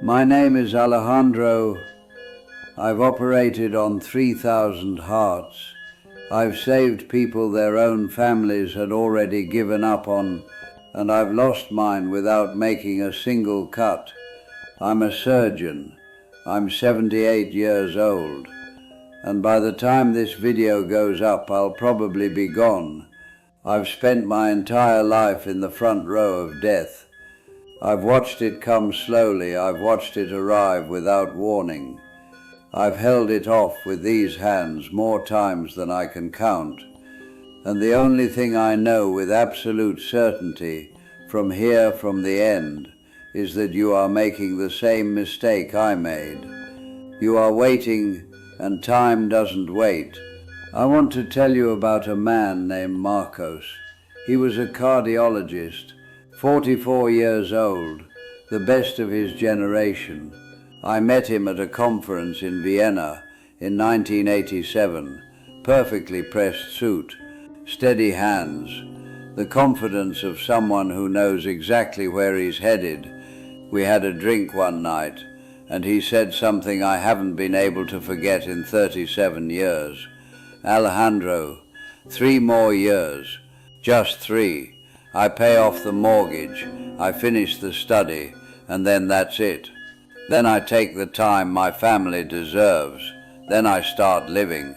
My name is Alejandro. I've operated on 3,000 hearts. I've saved people their own families had already given up on, and I've lost mine without making a single cut. I'm a surgeon. I'm 78 years old. And by the time this video goes up, I'll probably be gone. I've spent my entire life in the front row of death. I've watched it come slowly. I've watched it arrive without warning. I've held it off with these hands more times than I can count. And the only thing I know with absolute certainty from here, from the end, is that you are making the same mistake I made. You are waiting, and time doesn't wait. I want to tell you about a man named Marcos. He was a cardiologist, 44 years old, the best of his generation. I met him at a conference in Vienna in 1987. Perfectly pressed suit, steady hands, the confidence of someone who knows exactly where he's headed. We had a drink one night, and he said something I haven't been able to forget in 37 years. Alejandro, 3 more years, just 3. I pay off the mortgage, I finish the study, and then that's it. Then I take the time my family deserves. Then I start living.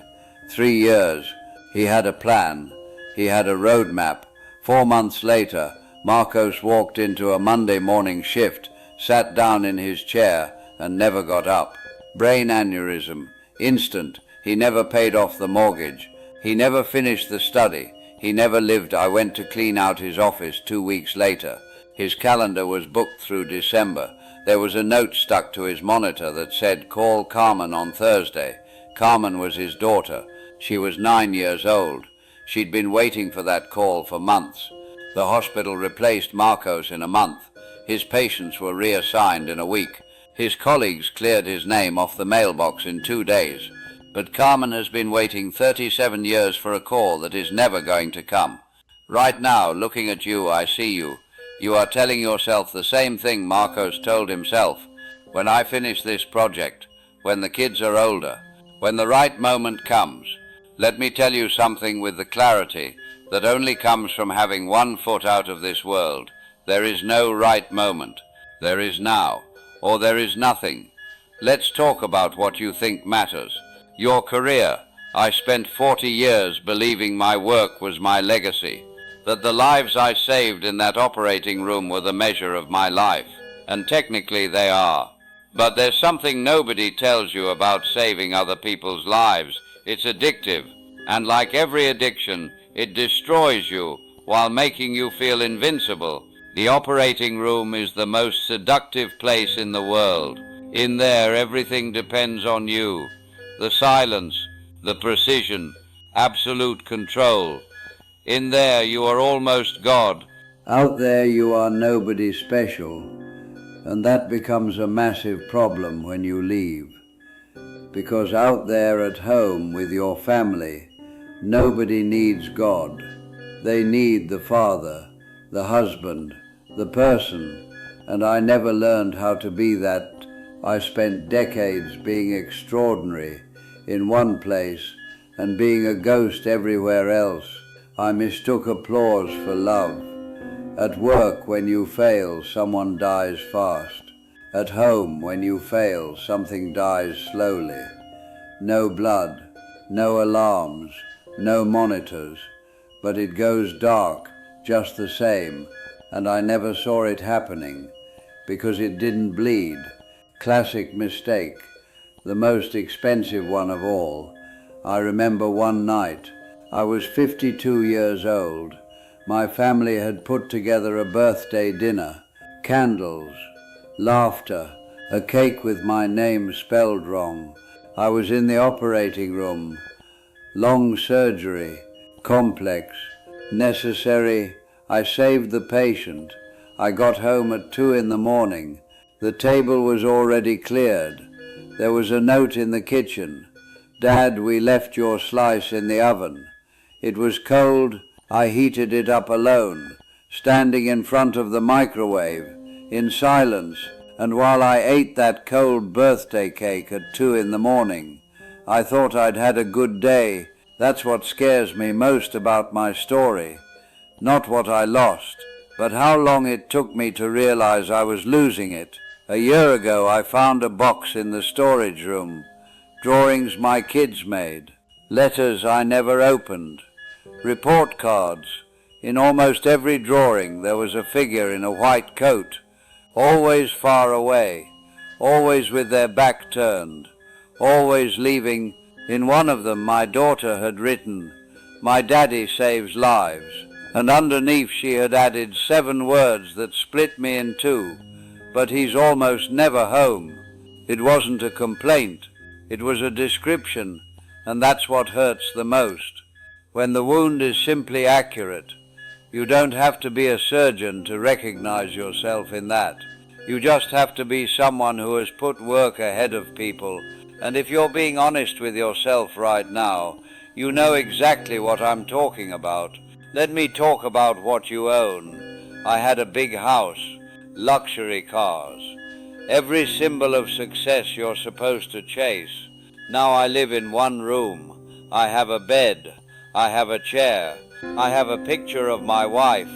3 years, he had a plan. He had a roadmap. 4 months later, Marcos walked into a Monday morning shift, sat down in his chair, and never got up. Brain aneurysm, instant. He never paid off the mortgage. He never finished the study. He never lived. I went to clean out his office 2 weeks later. His calendar was booked through December. There was a note stuck to his monitor that said, "Call Carmen on Thursday." Carmen was his daughter. She was 9 years old. She'd been waiting for that call for months. The hospital replaced Marcos in a month. His patients were reassigned in a week. His colleagues cleared his name off the mailbox in 2 days. But Carmen has been waiting 37 years for a call that is never going to come. Right now, looking at you, I see you. You are telling yourself the same thing Marcos told himself. When I finish this project, when the kids are older, when the right moment comes, let me tell you something with the clarity that only comes from having 1 foot out of this world. There is no right moment. There is now, or there is nothing. Let's talk about what you think matters. Your career. I spent 40 years believing my work was my legacy, that the lives I saved in that operating room were the measure of my life, and technically they are. But there's something nobody tells you about saving other people's lives. It's addictive, and like every addiction, it destroys you while making you feel invincible. The operating room is the most seductive place in the world. In there, everything depends on you. The silence, the precision, absolute control. In there you are almost God. Out there you are nobody special, and that becomes a massive problem when you leave. Because out there at home with your family, nobody needs God. They need the father, the husband, the person, and I never learned how to be that. I spent decades being extraordinary in one place and being a ghost everywhere else. I mistook applause for love. At work, when you fail, someone dies fast. At home, when you fail, something dies slowly. No blood, no alarms, no monitors, but it goes dark just the same, and I never saw it happening because it didn't bleed. Classic mistake. The most expensive one of all. I remember one night. I was 52 years old. My family had put together a birthday dinner. Candles, laughter, a cake with my name spelled wrong. I was in the operating room. Long surgery, complex, necessary. I saved the patient. I got home at 2 in the morning. The table was already cleared. There was a note in the kitchen. "Dad, we left your slice in the oven. It was cold. I heated it up alone, standing in front of the microwave, in silence, And while I ate that cold birthday cake at 2 in the morning, I thought I'd had a good day. That's what scares me most about my story. Not what I lost, but how long it took me to realize I was losing it. A year ago I found a box in the storage room. Drawings my kids made. Letters I never opened. Report cards. In almost every drawing there was a figure in a white coat. Always far away. Always with their back turned. Always leaving. In one of them my daughter had written, "My daddy saves lives." And underneath she had added 7 words that split me in two. "But he's almost never home." It wasn't a complaint. It was a description, and that's what hurts the most. When the wound is simply accurate, you don't have to be a surgeon to recognize yourself in that. You just have to be someone who has put work ahead of people. And if you're being honest with yourself right now, you know exactly what I'm talking about. Let me talk about what you own. I had a big house, luxury cars, every symbol of success you're supposed to chase. Now I live in one room. I have a bed. I have a chair. I have a picture of my wife.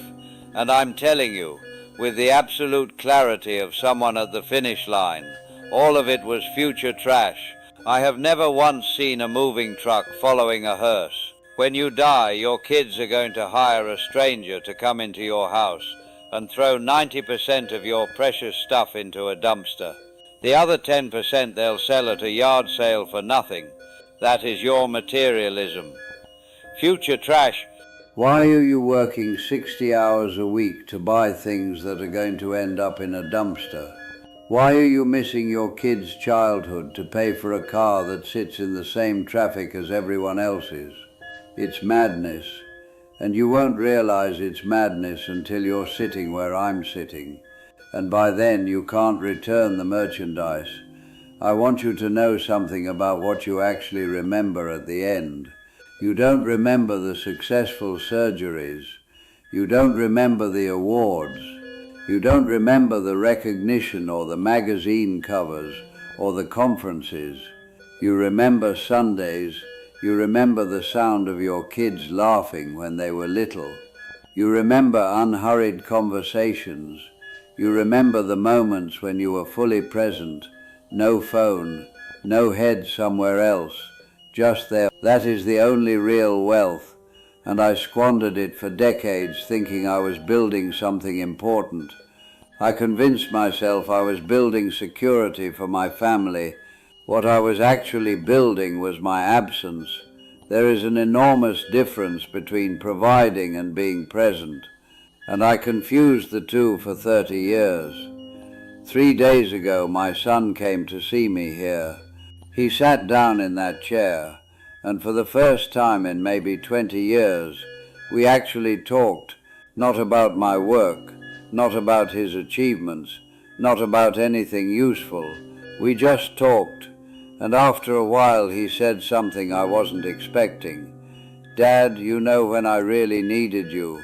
And I'm telling you, with the absolute clarity of someone at the finish line, all of it was future trash. I have never once seen a moving truck following a hearse. When you die, your kids are going to hire a stranger to come into your house and throw 90% of your precious stuff into a dumpster. The other 10% they'll sell at a yard sale for nothing. That is your materialism. Future trash. Why are you working 60 hours a week to buy things that are going to end up in a dumpster? Why are you missing your kids' childhood to pay for a car that sits in the same traffic as everyone else's? It's madness, and you won't realize it's madness until you're sitting where I'm sitting, and by then you can't return the merchandise. I want you to know something about what you actually remember at the end. You don't remember the successful surgeries. You don't remember the awards. You don't remember the recognition or the magazine covers or the conferences. You remember Sundays. You remember the sound of your kids laughing when they were little. You remember unhurried conversations. You remember the moments when you were fully present, no phone, no head somewhere else, just there. That is the only real wealth, and I squandered it for decades thinking I was building something important. I convinced myself I was building security for my family. What I was actually building was my absence. There is an enormous difference between providing and being present, and I confused the two for 30 years. 3 days ago my son came to see me here. He sat down in that chair, and for the first time in maybe 20 years, we actually talked, not about my work, not about his achievements, not about anything useful. We just talked, and after a while he said something I wasn't expecting. "Dad, you know when I really needed you,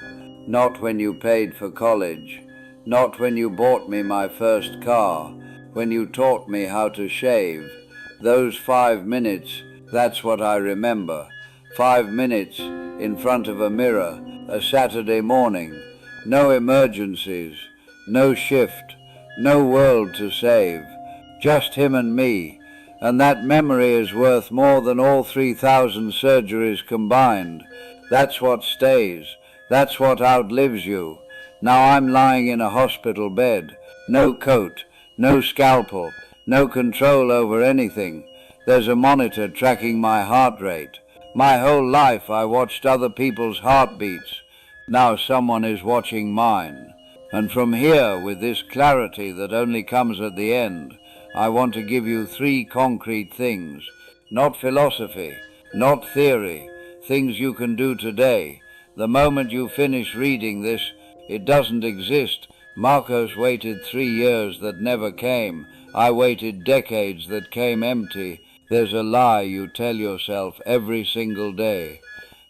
not when you paid for college, not when you bought me my first car, when you taught me how to shave. Those 5 minutes, that's what I remember. 5 minutes in front of a mirror, a Saturday morning. No emergencies, no shift, no world to save. Just him and me. And that memory is worth more than all 3,000 surgeries combined. That's what stays. That's what outlives you. Now I'm lying in a hospital bed. No coat, no scalpel, no control over anything. There's a monitor tracking my heart rate. My whole life I watched other people's heartbeats. Now someone is watching mine. And from here, with this clarity that only comes at the end, I want to give you 3 concrete things. Not philosophy, not theory, things you can do today. The moment you finish reading this, it doesn't exist. Marcos waited 3 years that never came. I waited decades that came empty. There's a lie you tell yourself every single day.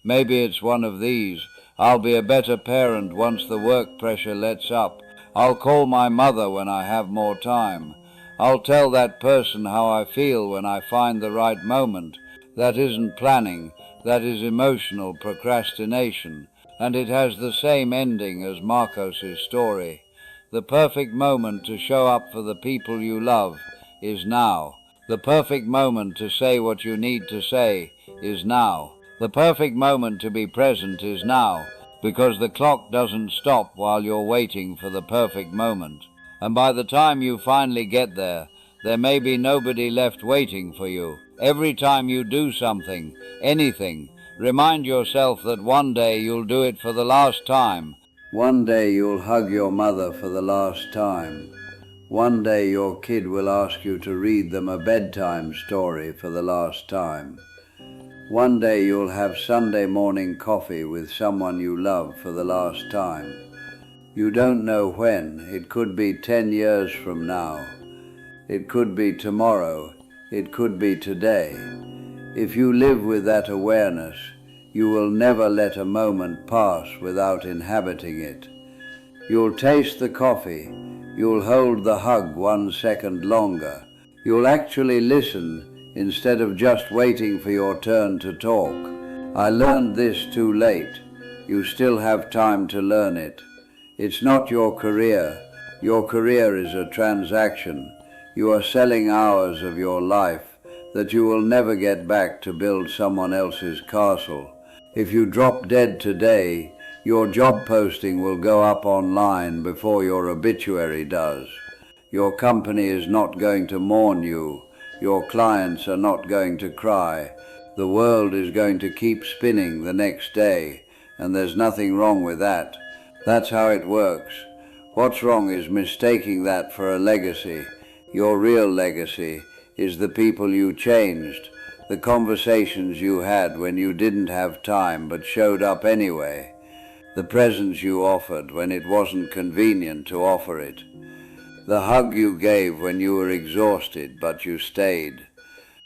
Maybe it's one of these. I'll be a better parent once the work pressure lets up. I'll call my mother when I have more time. I'll tell that person how I feel when I find the right moment. That isn't planning, that is emotional procrastination, and it has the same ending as Marcos's story. The perfect moment to show up for the people you love is now. The perfect moment to say what you need to say is now. The perfect moment to be present is now, because the clock doesn't stop while you're waiting for the perfect moment. And by the time you finally get there may be nobody left waiting for you. Every time you do something, anything, remind yourself that one day you'll do it for the last time. One day you'll hug your mother for the last time. One day your kid will ask you to read them a bedtime story for the last time. One day you'll have Sunday morning coffee with someone you love for the last time. You don't know when. It could be 10 years from now. It could be tomorrow. It could be today. If you live with that awareness, you will never let a moment pass without inhabiting it. You'll taste the coffee. You'll hold the hug 1 second longer. You'll actually listen instead of just waiting for your turn to talk. I learned this too late. You still have time to learn it. It's not your career. Your career is a transaction. You are selling hours of your life that you will never get back to build someone else's castle. If you drop dead today, your job posting will go up online before your obituary does. Your company is not going to mourn you. Your clients are not going to cry. The world is going to keep spinning the next day, and there's nothing wrong with that. That's how it works. What's wrong is mistaking that for a legacy. Your real legacy is the people you changed, the conversations you had when you didn't have time but showed up anyway, the presents you offered when it wasn't convenient to offer it, the hug you gave when you were exhausted but you stayed.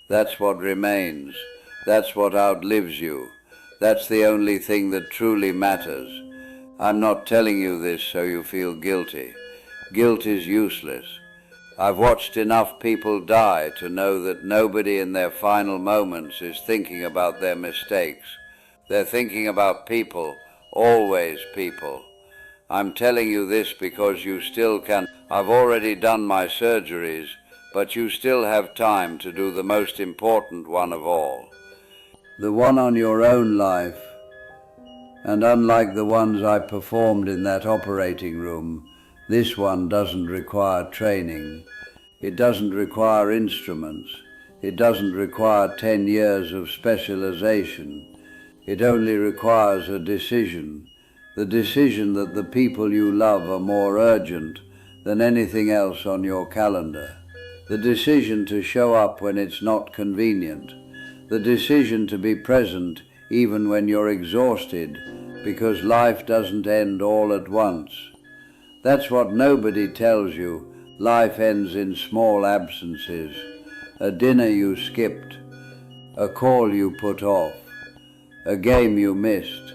That's what remains. That's what outlives you. That's the only thing that truly matters. I'm not telling you this so you feel guilty. Guilt is useless. I've watched enough people die to know that nobody in their final moments is thinking about their mistakes. They're thinking about people, always people. I'm telling you this because you still can. I've already done my surgeries, but you still have time to do the most important one of all. The one on your own life. And unlike the ones I performed in that operating room, this one doesn't require training. It doesn't require instruments. It doesn't require 10 years of specialization. It only requires a decision. The decision that the people you love are more urgent than anything else on your calendar. The decision to show up when it's not convenient. The decision to be present even when you're exhausted, because life doesn't end all at once. That's what nobody tells you. Life ends in small absences. A dinner you skipped, a call you put off, a game you missed,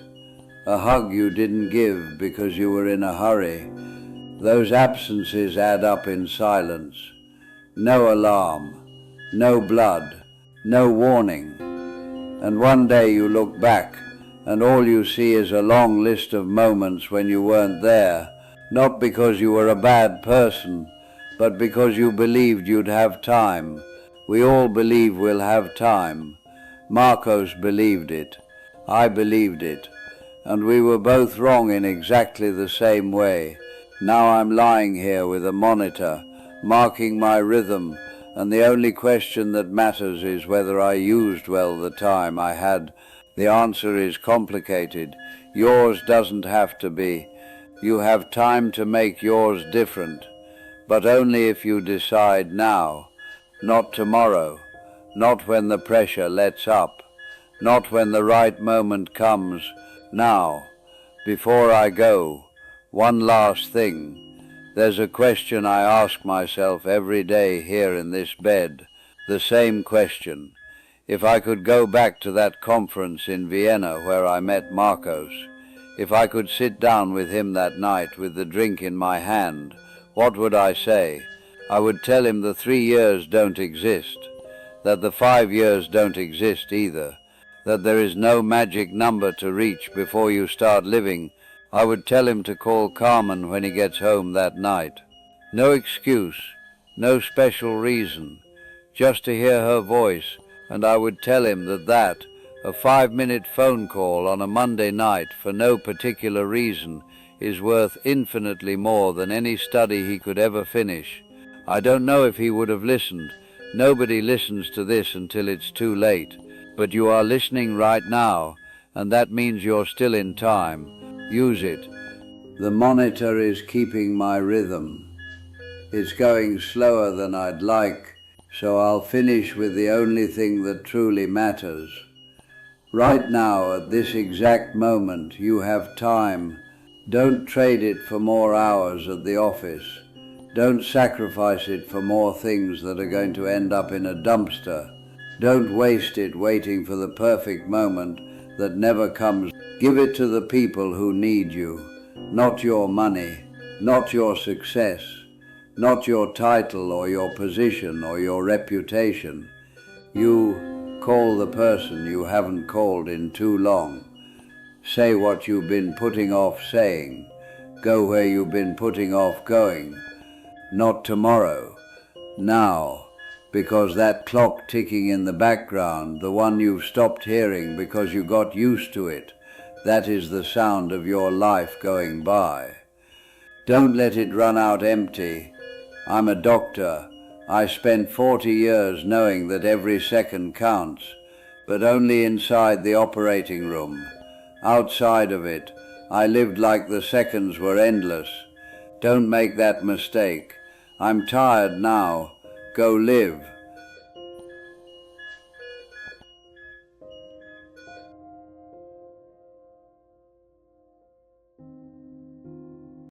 a hug you didn't give because you were in a hurry. Those absences add up in silence. No alarm, no blood, no warning. And one day you look back and all you see is a long list of moments when you weren't there, not because you were a bad person, but because you believed you'd have time. We all believe we'll have time. Marcos believed it. I believed it. And we were both wrong in exactly the same way. Now I'm lying here with a monitor, marking my rhythm, and the only question that matters is whether I used well the time I had. The answer is complicated. Yours doesn't have to be. You have time to make yours different, but only if you decide now, not tomorrow, not when the pressure lets up, not when the right moment comes, now. Before I go, one last thing. There's a question I ask myself every day here in this bed, the same question. If I could go back to that conference in Vienna where I met Marcos, If I could sit down with him that night with the drink in my hand, what would I say? I would tell him the 3 years don't exist, that the 5 years don't exist either, that there is no magic number to reach before you start living. I would tell him to call Carmen when he gets home that night. No excuse, no special reason, just to hear her voice, and I would tell him that a 5-minute phone call on a Monday night for no particular reason is worth infinitely more than any study he could ever finish. I don't know if he would have listened. Nobody listens to this until it's too late. But you are listening right now, and that means you're still in time. Use it. The monitor is keeping my rhythm. It's going slower than I'd like, so I'll finish with the only thing that truly matters. Right now, at this exact moment, you have time. Don't trade it for more hours at the office. Don't sacrifice it for more things that are going to end up in a dumpster. Don't waste it waiting for the perfect moment that never comes. Give it to the people who need you, not your money, not your success, not your title or your position or your reputation. You call the person you haven't called in too long. Say what you've been putting off saying. Go where you've been putting off going. Not tomorrow, now, because that clock ticking in the background, the one you've stopped hearing because you got used to it, that is the sound of your life going by. Don't let it run out empty. I'm a doctor. I spent 40 years knowing that every second counts, but only inside the operating room. Outside of it, I lived like the seconds were endless. Don't make that mistake. I'm tired now. Go live.